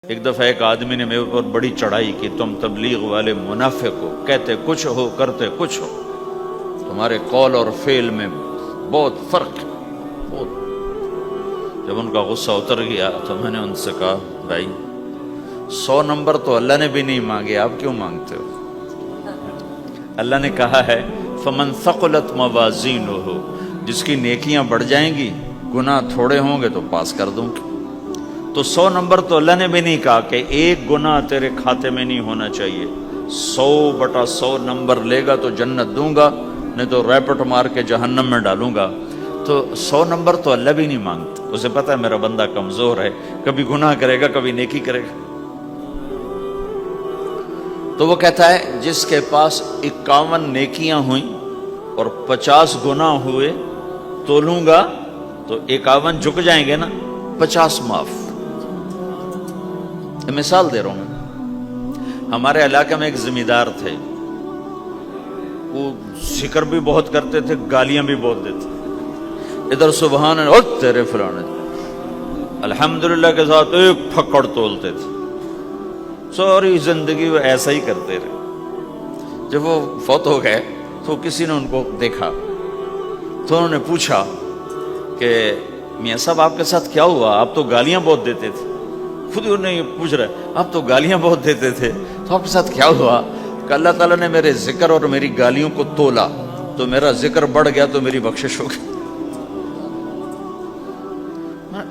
ایک دفعہ ایک آدمی نے میرے پر بڑی چڑھائی کی، تم تبلیغ والے منافق ہو، کہتے کچھ ہو کرتے کچھ ہو، تمہارے قول اور فعل میں بہت فرق ہے بہت۔ جب ان کا غصہ اتر گیا تو میں نے ان سے کہا بھائی 100 نمبر تو اللہ نے بھی نہیں مانگے، آپ کیوں مانگتے ہو؟ اللہ نے کہا ہے فمن ثقلت موازینہ، جس کی نیکیاں بڑھ جائیں گی گناہ تھوڑے ہوں گے تو پاس کر دوں گی۔ تو 100 نمبر تو اللہ نے بھی نہیں کہا کہ ایک گناہ تیرے کھاتے میں نہیں ہونا چاہیے، 100/100 نمبر لے گا تو جنت دوں گا، نہیں تو ریپٹ مار کے جہنم میں ڈالوں گا۔ تو 100 نمبر تو اللہ بھی نہیں مانگتا، اسے پتہ ہے میرا بندہ کمزور ہے، کبھی گناہ کرے گا کبھی نیکی کرے گا۔ تو وہ کہتا ہے جس کے پاس 51 نیکیاں ہوئیں اور 50 گناہ ہوئے تولوں گا تو 51 جھک جائیں گے نا، 50 معاف۔ مثال دے رہا ہوں، ہمارے علاقے میں ایک زمیندار تھے، وہ ذکر بھی بہت کرتے تھے، گالیاں بھی بہت دیتے، ادھر سبحان اللہ تیرے فلانے، الحمدللہ کے ساتھ ایک پھکڑ تولتے تھے، ساری زندگی وہ ایسا ہی کرتے رہے۔ جب وہ فوت ہو گئے تو کسی نے ان کو دیکھا تو انہوں نے پوچھا کہ میاں صاحب آپ کے ساتھ کیا ہوا، آپ تو گالیاں بہت دیتے تھے۔ خود انہوں نے یہ پوچھ رہے آپ تو گالیاں بہت دیتے تھے، تو آپ کے ساتھ کیا ہوا؟ کہ اللہ تعالیٰ نے میرے ذکر اور میری گالیوں کو تولا تو میرا ذکر بڑھ گیا تو میری بخشش ہو گئی۔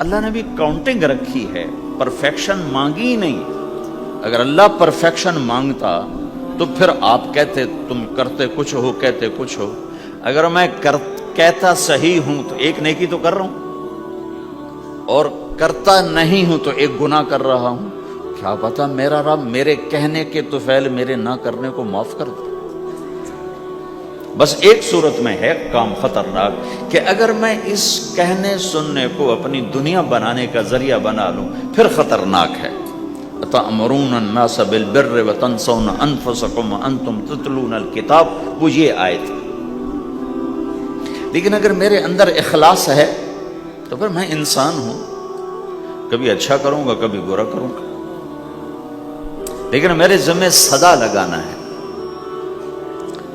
اللہ نے بھی کاؤنٹنگ رکھی ہے، پرفیکشن مانگی ہی نہیں۔ اگر اللہ پرفیکشن مانگتا تو پھر آپ کہتے تم کرتے کچھ ہو کہتے کچھ ہو۔ اگر میں کہتا صحیح ہوں تو ایک نیکی تو کر رہا ہوں، اور کرتا نہیں ہوں تو ایک گناہ کر رہا ہوں۔ کیا پتا میرا رب میرے کہنے کے طفیل میرے نہ کرنے کو معاف کر دے۔ بس ایک صورت میں ہے کام خطرناک کہ اگر میں اس کہنے سننے کو اپنی دنیا بنانے کا ذریعہ بنا لوں پھر خطرناک ہے۔ تأمرون الناس بالبر وتنسون انفسکم وانتم تتلون الکتاب، وہ یہ آیت۔ لیکن اگر میرے اندر اخلاص ہے تو پھر میں انسان ہوں، کبھی اچھا کروں گا کبھی برا کروں گا، لیکن میرے ذمہ صدا لگانا ہے۔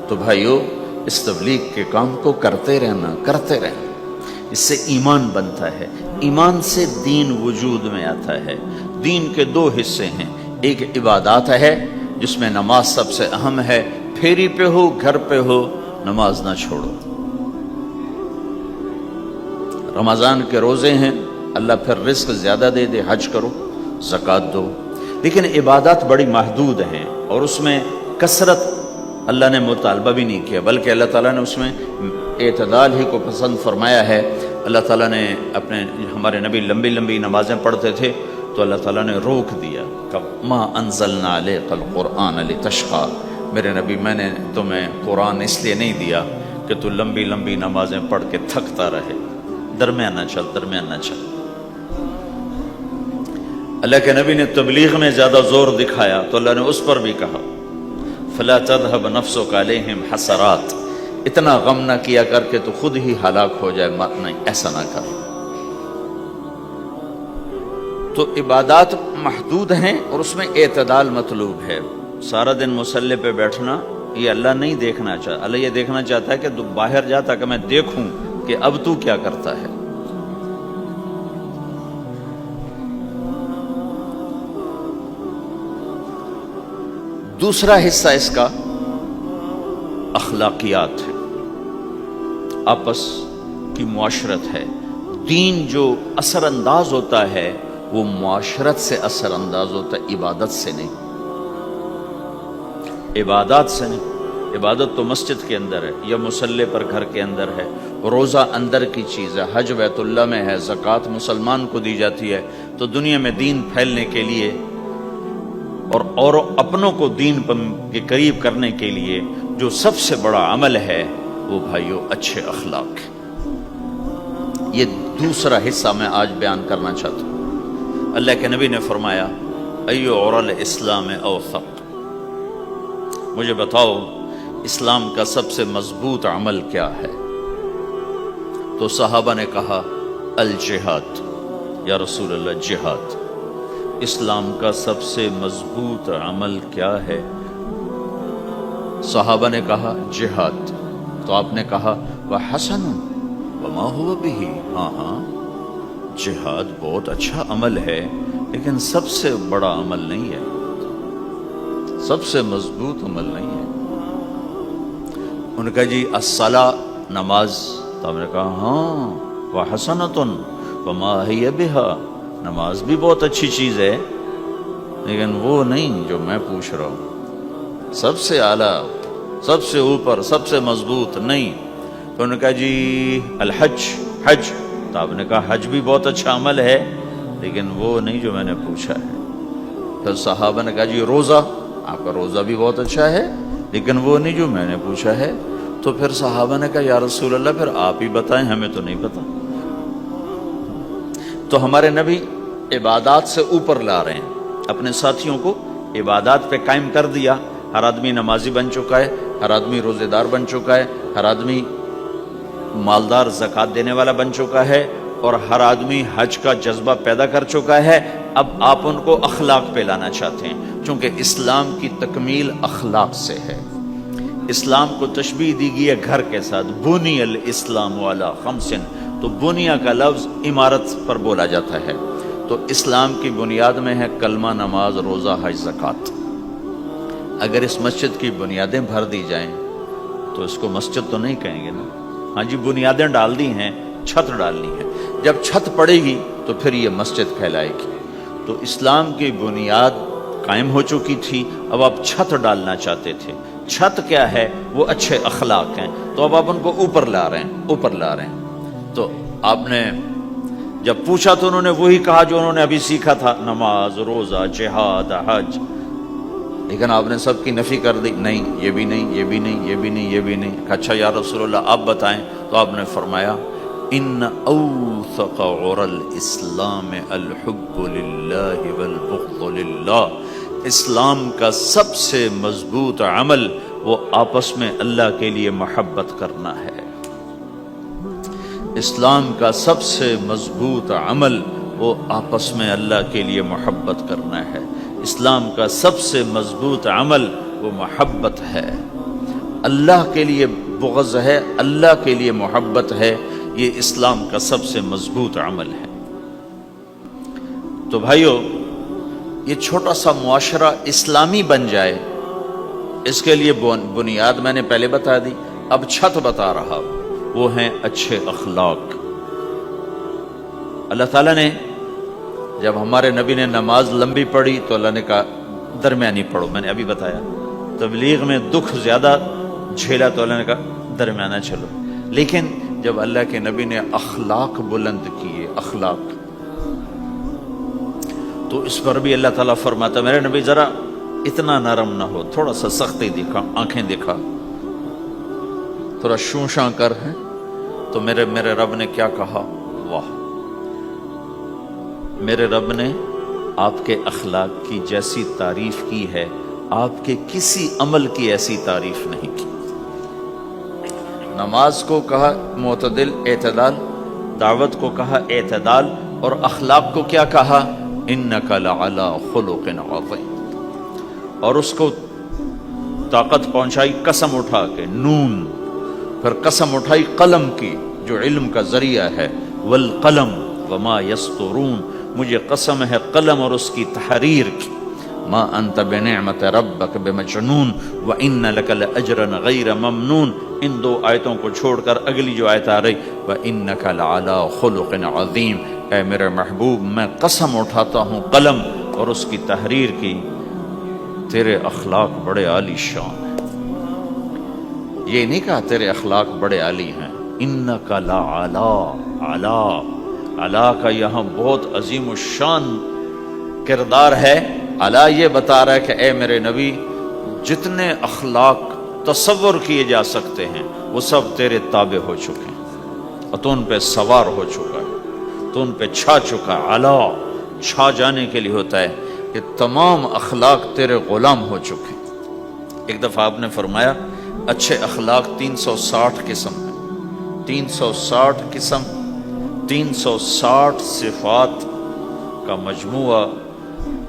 تو بھائیو اس تبلیغ کے کام کو کرتے رہنا، اس سے ایمان بنتا ہے، ایمان سے دین وجود میں آتا ہے۔ دین کے 2 حصے ہیں، ایک عبادات ہے جس میں نماز سب سے اہم ہے، پھیری پہ ہو گھر پہ ہو نماز نہ چھوڑو۔ رمضان کے روزے ہیں، اللہ پھر رزق زیادہ دے دے، حج کرو، زکوٰۃ دو۔ لیکن عبادات بڑی محدود ہیں اور اس میں کثرت اللہ نے مطالبہ بھی نہیں کیا، بلکہ اللہ تعالیٰ نے اس میں اعتدال ہی کو پسند فرمایا ہے۔ اللہ تعالیٰ نے ہمارے نبی لمبی لمبی نمازیں پڑھتے تھے تو اللہ تعالیٰ نے روک دیا کہ ما انزلنا علیک القرآن لتشقی، میرے نبی میں نے تمہیں قرآن اس لیے نہیں دیا کہ تو لمبی لمبی نمازیں پڑھ کے تھکتا رہے، درمیانہ چل۔ اللہ کے نبی نے تبلیغ میں زیادہ زور دکھایا تو اللہ نے اس پر بھی کہا فلا تذهب نفسك علیہم حسرات، اتنا غم نہ کیا کر کے تو خود ہی ہلاک ہو جائے، نہیں ایسا نہ کر۔ تو عبادات محدود ہیں اور اس میں اعتدال مطلوب ہے۔ سارا دن مصلی پہ بیٹھنا یہ اللہ نہیں دیکھنا چاہتا، اللہ یہ دیکھنا چاہتا ہے کہ تو باہر جاتا کہ میں دیکھوں کہ اب تو کیا کرتا ہے۔ دوسرا حصہ اس کا اخلاقیات ہے، آپس کی معاشرت ہے۔ دین جو اثر انداز ہوتا ہے وہ معاشرت سے اثر انداز ہوتا ہے، عبادت سے نہیں، عبادات سے نہیں۔ عبادت تو مسجد کے اندر ہے یا مصلی پر گھر کے اندر ہے، روزہ اندر کی چیز ہے، حج بیت اللہ میں ہے، زکوٰۃ مسلمان کو دی جاتی ہے۔ تو دنیا میں دین پھیلنے کے لیے اور اپنوں کو دین کے قریب کرنے کے لیے جو سب سے بڑا عمل ہے وہ بھائیو اچھے اخلاق ہے۔ یہ دوسرا حصہ میں آج بیان کرنا چاہتا ہوں۔ اللہ کے نبی نے فرمایا ایو عرل اسلام اوثق، مجھے بتاؤ اسلام کا سب سے مضبوط عمل کیا ہے؟ تو صحابہ نے کہا الجہاد، یا رسول اللہ جہاد۔ اسلام کا سب سے مضبوط عمل کیا ہے؟ صحابہ نے کہا جہاد. تو آپ نے کہا وحسن وما هو به. ہاں جہاد بہت اچھا عمل ہے لیکن سب سے بڑا عمل نہیں ہے, سب سے مضبوط عمل نہیں ہے. ان کا جی الصلاۃ, نماز. تو ہم نے کہا ہاں وحسنۃ وما هي بها, نماز بھی بہت اچھی چیز ہے لیکن وہ نہیں جو میں پوچھ رہا ہوں, سب سے اعلیٰ, سب سے اوپر, سب سے مضبوط نہیں. تو انہوں نے کہا جی الحج, حج. تو آپ نے کہا حج بھی بہت اچھا عمل ہے لیکن وہ نہیں جو میں نے پوچھا ہے. پھر صحابہ نے کہا جی روزہ, آپ کا روزہ بھی بہت اچھا ہے لیکن وہ نہیں جو میں نے پوچھا ہے. تو پھر صحابہ نے کہا یا رسول اللہ پھر آپ ہی بتائیں, ہمیں تو نہیں پتا. تو ہمارے نبی عبادات سے اوپر لا رہے ہیں, اپنے ساتھیوں کو عبادات پہ قائم کر دیا. ہر آدمی نمازی بن چکا ہے, ہر آدمی روزے دار بن چکا ہے, ہر آدمی مالدار زکوٰۃ دینے والا بن چکا ہے, اور ہر آدمی حج کا جذبہ پیدا کر چکا ہے. اب آپ ان کو اخلاق پہ لانا چاہتے ہیں, چونکہ اسلام کی تکمیل اخلاق سے ہے. اسلام کو تشبیہ دی گئی ہے گھر کے ساتھ, بنی الاسلام علی خمس. تو بنیا کا لفظ عمارت پر بولا جاتا ہے. تو اسلام کی بنیاد میں ہے کلمہ, نماز, روزہ, حج, زکوٰۃ. اگر اس مسجد کی بنیادیں بھر دی جائیں تو اس کو مسجد تو نہیں کہیں گے نا. ہاں جی بنیادیں ڈال دی ہیں, چھت ڈالنی ہے. جب چھت پڑے گی تو پھر یہ مسجد کہلائے گی. تو اسلام کی بنیاد قائم ہو چکی تھی, اب آپ چھت ڈالنا چاہتے تھے. چھت کیا ہے؟ وہ اچھے اخلاق ہیں. تو اب آپ ان کو اوپر لا رہے ہیں, اوپر لا رہے ہیں. تو آپ نے جب پوچھا تو انہوں نے وہی کہا جو انہوں نے ابھی سیکھا تھا, نماز, روزہ, جہاد, حج. لیکن آپ نے سب کی نفی کر دی, نہیں یہ بھی نہیں, یہ بھی نہیں, یہ بھی نہیں, یہ بھی نہیں. اچھا یا رسول اللہ آپ بتائیں. تو آپ نے فرمایا ان اوثق عر الاسلام الحب للہ والبغض للہ. اسلام کا سب سے مضبوط عمل وہ آپس میں اللہ کے لیے محبت کرنا ہے. اسلام کا سب سے مضبوط عمل وہ آپس میں اللہ کے لیے محبت کرنا ہے. اسلام کا سب سے مضبوط عمل وہ محبت ہے. اللہ کے لیے بغض ہے, اللہ کے لیے محبت ہے. یہ اسلام کا سب سے مضبوط عمل ہے. تو بھائیو, یہ چھوٹا سا معاشرہ اسلامی بن جائے, اس کے لیے بنیاد میں نے پہلے بتا دی, اب چھت بتا رہا ہوں, وہ ہیں اچھے اخلاق. اللہ تعالیٰ نے جب ہمارے نبی نے نماز لمبی پڑھی تو اللہ نے کہا درمیانی پڑھو. میں نے ابھی بتایا تبلیغ میں دکھ زیادہ جھیلا تو اللہ نے کہا درمیانہ چلو. لیکن جب اللہ کے نبی نے اخلاق بلند کیے, اخلاق, تو اس پر بھی اللہ تعالیٰ فرماتا میرے نبی ذرا اتنا نرم نہ ہو, تھوڑا سا سختی دکھا, آنکھیں دکھا, تھوڑا شوشاں کر. ہے تو میرے رب نے کیا کہا, واہ, میرے رب نے آپ کے اخلاق کی جیسی تعریف کی ہے آپ کے کسی عمل کی ایسی تعریف نہیں کی. نماز کو کہا معتدل, اعتدال, دعوت کو کہا اعتدال, اور اخلاق کو کیا کہا انک لعلی خلق عظیم. اور اس کو طاقت پہنچائی قسم اٹھا کے, نون. پھر قسم اٹھائی قلم کی جو علم کا ذریعہ ہے, والقلم وما یسطرون, مجھے قسم ہے قلم اور اس کی تحریر کی. ما انت بنعمت ربک بمجنون وان لک لاجرا غیر ممنون. ان دو آیتوں کو چھوڑ کر اگلی جو آیت آ رہی وانک لعلی خلق عظیم, اے میرے محبوب میں قسم اٹھاتا ہوں قلم اور اس کی تحریر کی, تیرے اخلاق بڑے عالی شان ہیں. یہ نہیں کہا تیرے اخلاق بڑے عالی ہیں, انک لعلی, علا, علا کا یہاں بہت عظیم الشان کردار ہے. علا یہ بتا رہا ہے کہ اے میرے نبی جتنے اخلاق تصور کیے جا سکتے ہیں وہ سب تیرے تابع ہو چکے ہیں, اور تو ان پہ سوار ہو چکا ہے, تو ان پہ چھا چکا ہے. علا چھا جانے کے لیے ہوتا ہے کہ تمام اخلاق تیرے غلام ہو چکے ہیں. ایک دفعہ آپ نے فرمایا اچھے اخلاق 360 قسم ہیں, 360 قسم, 360 صفات کا مجموعہ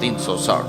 360।